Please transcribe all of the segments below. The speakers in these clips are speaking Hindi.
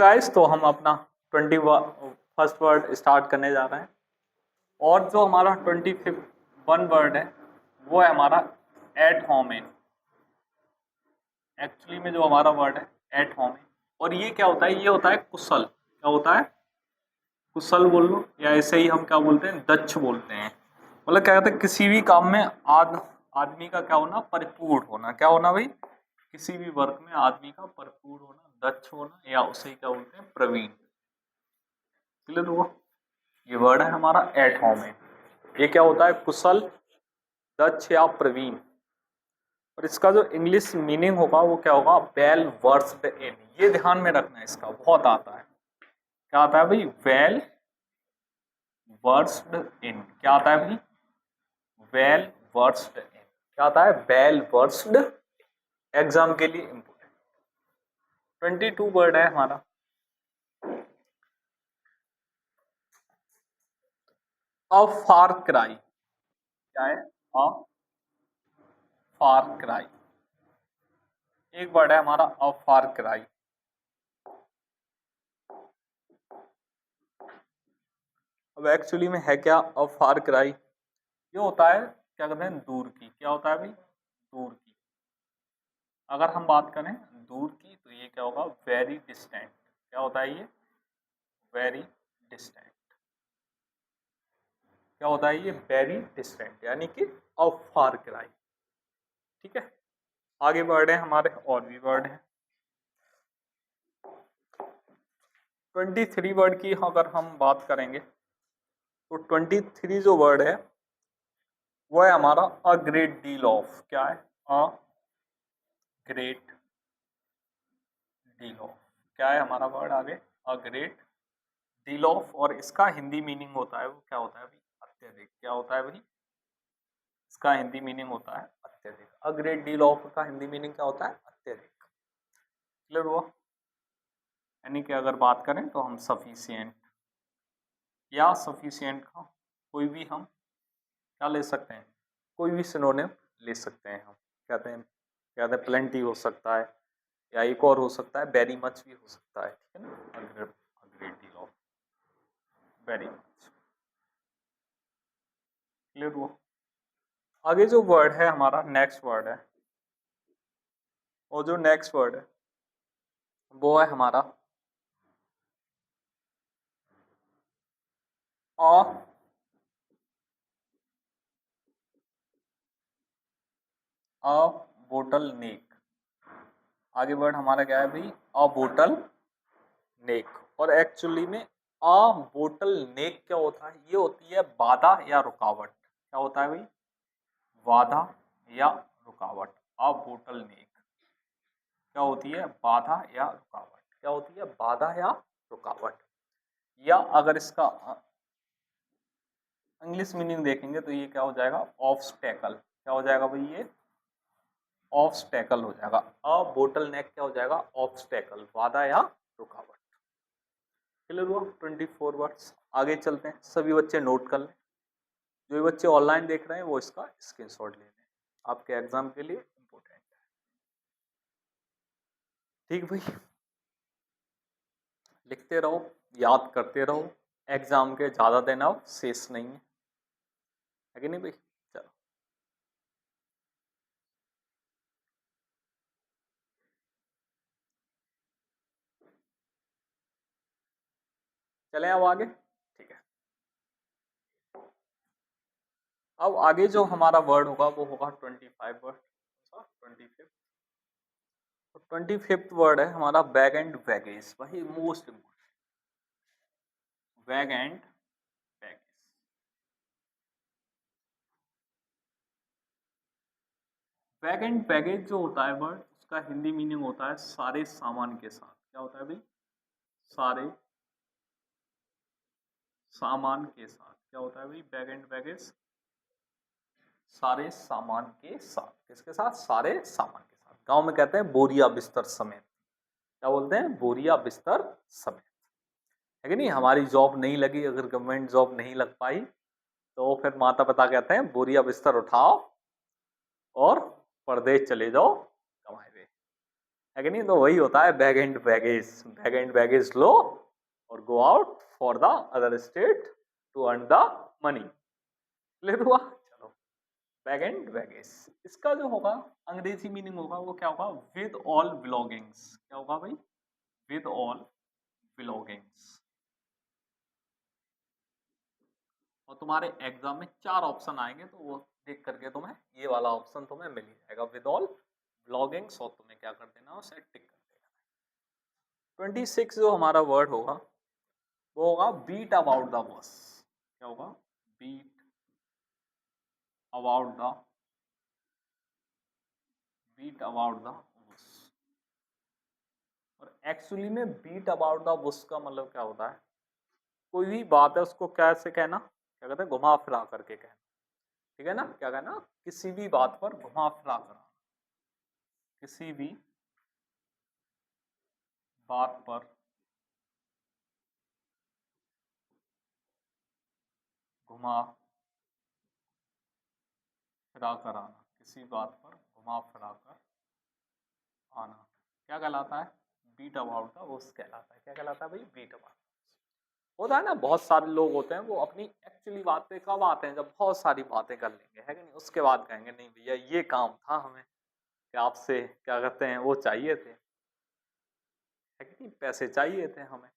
गाइस, तो हम अपना 21st वर्ड स्टार्ट करने जा रहे हैं और जो हमारा 25th वर्ड है वो है हमारा एट होम इन। एक्चुअली में जो हमारा वर्ड है एट होम इन, और ये क्या होता है? ये होता है कुशल। क्या होता है? कुशल बोल लो, या ऐसे ही हम क्या बोलते हैं, दक्ष बोलते हैं। मतलब क्या कहते हैं, किसी भी काम में आदमी का क्या होना, परिपूर्ण होना। क्या होना भाई? किसी भी वर्क में आदमी का परिपूर्ण होना, दक्ष होना, या उसे क्या बोलते हैं, प्रवीण। क्लियर हुआ? ये वर्ड है हमारा एट होम इन। ये क्या होता है? कुशल, दक्ष या प्रवीण। और इसका जो इंग्लिश मीनिंग होगा वो क्या होगा? Well versed in. ये ध्यान में रखना है, इसका बहुत आता है। क्या आता है भाई? Well versed in. क्या आता है भाई? Well versed in. क्या आता है? Well versed. एग्जाम के लिए इंपोर्टेंट। 22 वर्ड है हमारा अ फार क्राई। क्या है? अ फार क्राई। एक वर्ड है हमारा अ फार क्राई। अब एक्चुअली में है क्या अ फार क्राई? ये होता है, क्या कहते हैं, दूर की। क्या होता है भाई? दूर की। अगर हम बात करें दूर की तो ये क्या होगा? Very distant. क्या होता है ये? Very distant. क्या होता है ये? वेरी डिस्टेंट, यानी कि अ फार क्राई। ठीक है, आगे वर्ड है हमारे, और भी वर्ड है। 23 वर्ड की अगर हम बात करेंगे तो 23 जो वर्ड है वो है हमारा अ ग्रेट डील ऑफ। क्या है? A great deal of. क्या है हमारा वर्ड आगे? A great deal of. और इसका हिंदी मीनिंग होता है, वो क्या होता है भाई? अत्यधिक। क्या होता है भाई? इसका हिंदी मीनिंग होता है अत्यधिक। अ ग्रेट डील ऑफ का हिंदी मीनिंग क्या होता है? अत्यधिक। क्लियर हुआ? यानी कि अगर बात करें तो हम सफिशिएंट या सफिशिएंट का कोई भी हम क्या ले सकते हैं? कोई भी सिनोनिम ले सकते हैं। हम कहते हैं प्लेंटी हो सकता है, या एक और हो सकता है वेरी मच भी हो सकता है। ठीक है ना? A great deal of, very much. Clear हुआ? आगे जो वर्ड है हमारा, नेक्स्ट वर्ड है, और जो नेक्स्ट वर्ड है वो है हमारा अ अ बोटल नेक। आगे वर्ड हमारा क्या है भाई? अ बोटल नेक। और एक्चुअली में अ बोटल नेक क्या होता है? ये होती है बाधा या रुकावट। क्या होता है भाई? बाधा या रुकावट। अ बोटल नेक क्या होती है? बाधा या रुकावट। क्या होती है? बाधा या रुकावट। या अगर इसका इंग्लिश मीनिंग देखेंगे तो ये क्या हो जाएगा? ऑब्स्टेकल। क्या हो जाएगा भाई? ये ऑब्स्टेकल हो जाएगा। अ बोटल नेक क्या हो जाएगा? ऑब्स्टेकल, बाधा या रुकावट। क्लियर हुआ? 24 वर्ड्स। आगे चलते हैं, सभी बच्चे नोट कर लें। जो भी बच्चे ऑनलाइन देख रहे हैं वो इसका स्क्रीनशॉट ले लें, आपके एग्जाम के लिए इम्पोर्टेंट है। ठीक भाई, लिखते रहो, याद करते रहो। एग्जाम के ज़्यादा दिन अब शेष नहीं है कि नहीं भाई? चलो चलें अब आगे। ठीक है, अब आगे जो हमारा वर्ड होगा वो होगा 25 वर्ड। 25। तो 25th वर्ड है हमारा बैग एंड बैगेज। वही most important, bag and baggage. Bag and baggage जो होता है वर्ड, उसका हिंदी मीनिंग होता है सारे सामान के साथ। क्या होता है भाई? सारे सामान के साथ। क्या होता है भाई? बैग एंड बैगेज सारे सामान के साथ। किसके साथ? सारे सामान के साथ। गांव में कहते हैं बोरिया बिस्तर समेत। क्या बोलते हैं? बोरिया बिस्तर समेत। है कि नहीं? हमारी जॉब नहीं लगी, अगर गवर्नमेंट जॉब नहीं लग पाई तो फिर माता पिता कहते हैं बोरिया बिस्तर उठाओ और परदेश चले जाओ कमाए हुए। है कि नहीं। तो वही होता है bag and baggage, bag and baggage लो और go out for the other state to earn the money. Clear हुआ? चलो, बैग एंड बैगेज, इसका जो होगा अंग्रेजी मीनिंग होगा वो क्या होगा, विद ऑल बिलोंगिंग्स। क्या होगा भाई? With all belongings. और तुम्हारे एग्जाम में 4 ऑप्शन आएंगे तो वो देख करके तुम्हें ये वाला ऑप्शन तुम्हें मिल ही जाएगा, विद ऑल बिलोंगिंग्स, और तुम्हें क्या कर देना, उसे टिक कर देना। 26 जो हमारा वर्ड होगा वो होगा बीट अबाउट द बस। क्या होगा? Beat about the, beat about the bush. और एक्चुअली में बीट अबाउट द बुश का मतलब क्या होता है, कोई भी बात है उसको कैसे कहना, क्या कहते हैं, घुमा फिरा करके कहना। ठीक है ना? क्या कहना? किसी भी बात पर घुमा फिरा कर, किसी भी बात पर घुमा फिरा कर आना, किसी बात पर घुमा फिरा कर आना क्या कहलाता है? बीट अबाउट का उस कहलाता है। क्या कहलाता है भाई? Beat about. होता है ना, बहुत सारे लोग होते हैं वो अपनी एक्चुअली बात पे कब आते हैं, जब बहुत सारी बातें कर लेंगे, है कि नहीं, उसके बाद कहेंगे नहीं भैया ये काम था हमें कि आपसे क्या कहते हैं वो चाहिए थे, है कि नहीं, पैसे चाहिए थे हमें।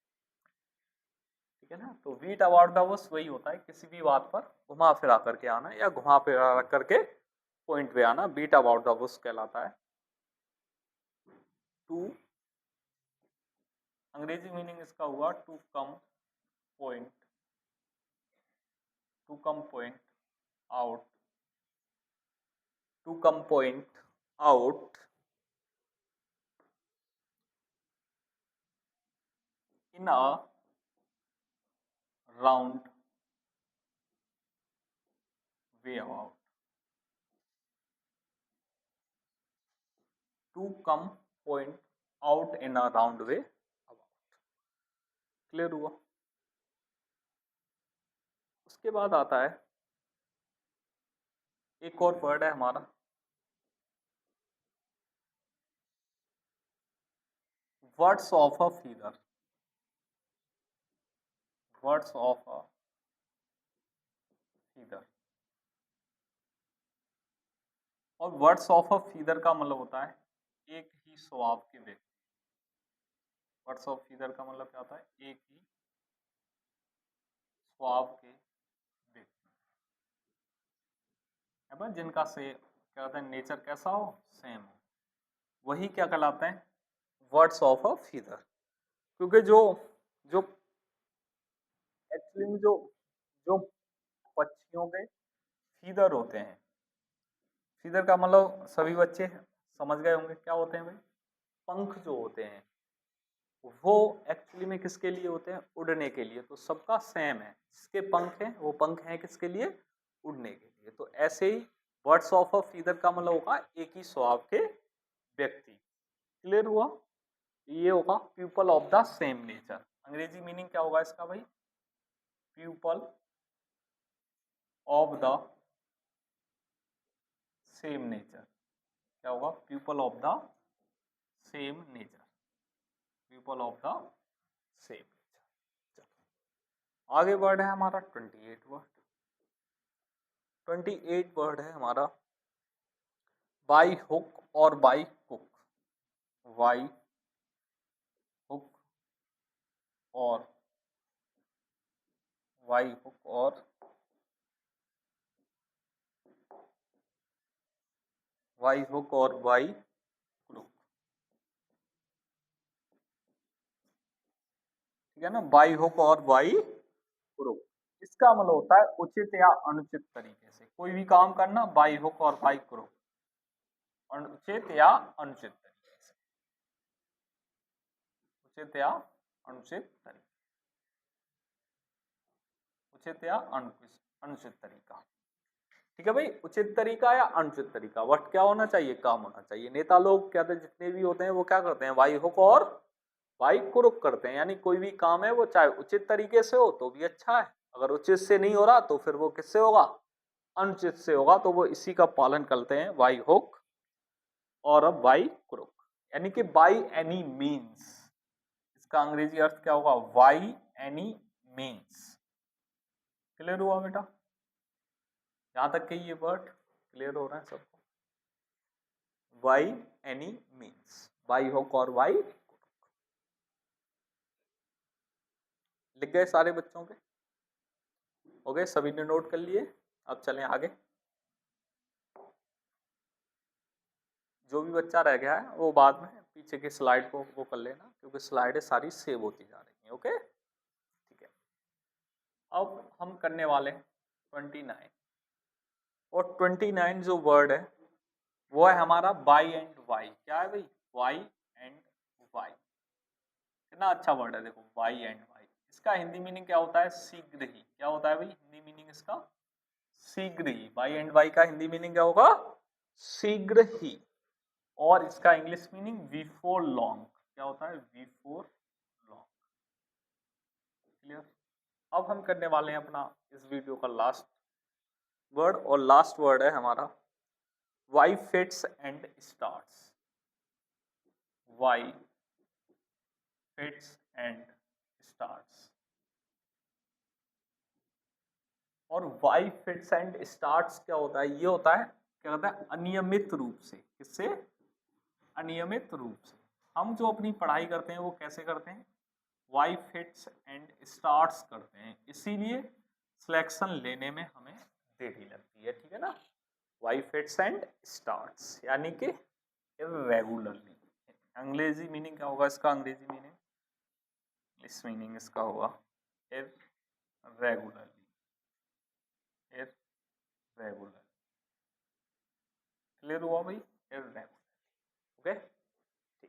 ठीक है ना? तो बीट अबाउट द बस वही होता है, किसी भी बात पर घुमा फिरा करके आना या घुमा फिरा करके पॉइंट पे आना, बीट अबाउट द बस कहलाता है। टू, अंग्रेजी मीनिंग इसका हुआ to come point, to come point out, to come point out in a round way about, to come point out in a round way about. Clear हुआ? उसके बाद आता है एक और वर्ड है हमारा, words of a feather, words of a feather. और वर्ड्स ऑफ अ फीदर का मतलब होता है एक ही स्वभाव के व्यक्ति। वर्ड्स ऑफ फीदर का मतलब क्या होता है? एक ही स्वभाव के व्यक्ति, है ना, जिनका से क्या कहते हैं नेचर कैसा हो, सेम हो, वही क्या कहलाते हैं? Words of a feather. क्योंकि जो जो एक्चुअली में जो जो पक्षियों के फीदर होते हैं, फीदर का मतलब सभी बच्चे समझ गए होंगे क्या होते हैं भाई? पंख जो होते हैं वो एक्चुअली में किसके लिए होते हैं? उड़ने के लिए। तो सबका सेम है, जिसके पंख हैं वो पंख हैं किसके लिए? उड़ने के लिए। तो ऐसे ही बर्ड्स ऑफ अ फीदर का मतलब होगा एक ही स्वभाव के व्यक्ति। क्लियर हुआ? ये होगा people of the same nature. अंग्रेजी मीनिंग क्या होगा इसका भाई? People of the same nature. क्या होगा? People of the same nature, people of the same nature. चलो आगे वर्ड है हमारा 28 वर्ड। 28 वर्ड है हमारा बाई हुक और बाई कुक। बाई हुक और बाई हुक और बाई हुक और बाई क्रूक। ठीक है ना? बाई हुक और बाई क्रूक, इसका मतलब होता है उचित या अनुचित तरीके से कोई भी काम करना, बाई हुक और बाई क्रूक, अनुचित या अनुचित तरीके से, उचित या अनुचित तरीके, उचित या अनुचित तरीका। ठीक है भाई, उचित तरीका या अनुचित तरीका, बट क्या होना चाहिए? काम होना चाहिए। नेता लोग क्या थे जितने भी होते हैं वो क्या करते हैं? बाई हुक और बाई क्रूक करते हैं, यानी कोई भी काम है वो चाहे उचित तरीके से हो तो भी अच्छा है, अगर उचित से नहीं हो रहा तो फिर वो किससे होगा? अनुचित से होगा। तो वो इसी का पालन करते हैं, बाई हुक और अब बाई क्रूक, यानी कि बाई एनी मीन्स, इसका अंग्रेजी अर्थ क्या होगा, बाई एनी मीन्स। क्लियर हुआ बेटा? यहां तक के ये वर्ड क्लियर हो रहा है सबको? बाई एनी मीन्स, बाई होक और बाई लिख गए सारे बच्चों के? हो गए, सभी ने नोट कर लिए? अब चलें आगे। जो भी बच्चा रह गया है वो बाद में पीछे की स्लाइड को वो कर लेना, क्योंकि स्लाइडें सारी सेव होती जा रही हैं। ओके, ठीक है। अब हम करने वाले 29, और 29 जो वर्ड है वो है हमारा बाई एंड वाई। क्या है भाई? By and by. कितना अच्छा वर्ड है, देखो, बाई एंड वाई। इसका हिंदी मीनिंग क्या होता है? शीघ्र ही। क्या होता है भाई हिंदी मीनिंग इसका? शीघ्र ही। बाई एंड वाई का हिंदी मीनिंग क्या होगा? शीघ्र ही। और इसका इंग्लिश मीनिंग बिफोर लॉन्ग। क्या होता है? Before long. क्लियर? अब हम करने वाले हैं अपना इस वीडियो का लास्ट वर्ड, और लास्ट वर्ड है हमारा by fits and starts. By fits and starts. और वाई फिट्स एंड स्टार्ट्स क्या होता है? ये होता है, क्या होता है, अनियमित रूप से। किससे? अनियमित रूप से। हम जो अपनी पढ़ाई करते हैं वो कैसे करते हैं? वाई फिट्स एंड स्टार्ट्स करते हैं, इसीलिए सिलेक्शन लेने में हमें देरी लगती है। ठीक है ना? वाई फिट्स एंड स्टार्ट्स यानी कि इर्रेगुलरली। अंग्रेजी मीनिंग क्या होगा इसका? अंग्रेजी मीनिंग, इस मीनिंग इसका होगा इर्रेगुलरली। इर्रेगुलर। क्लियर हुआ भाई? इर्रेगुलर। ओके।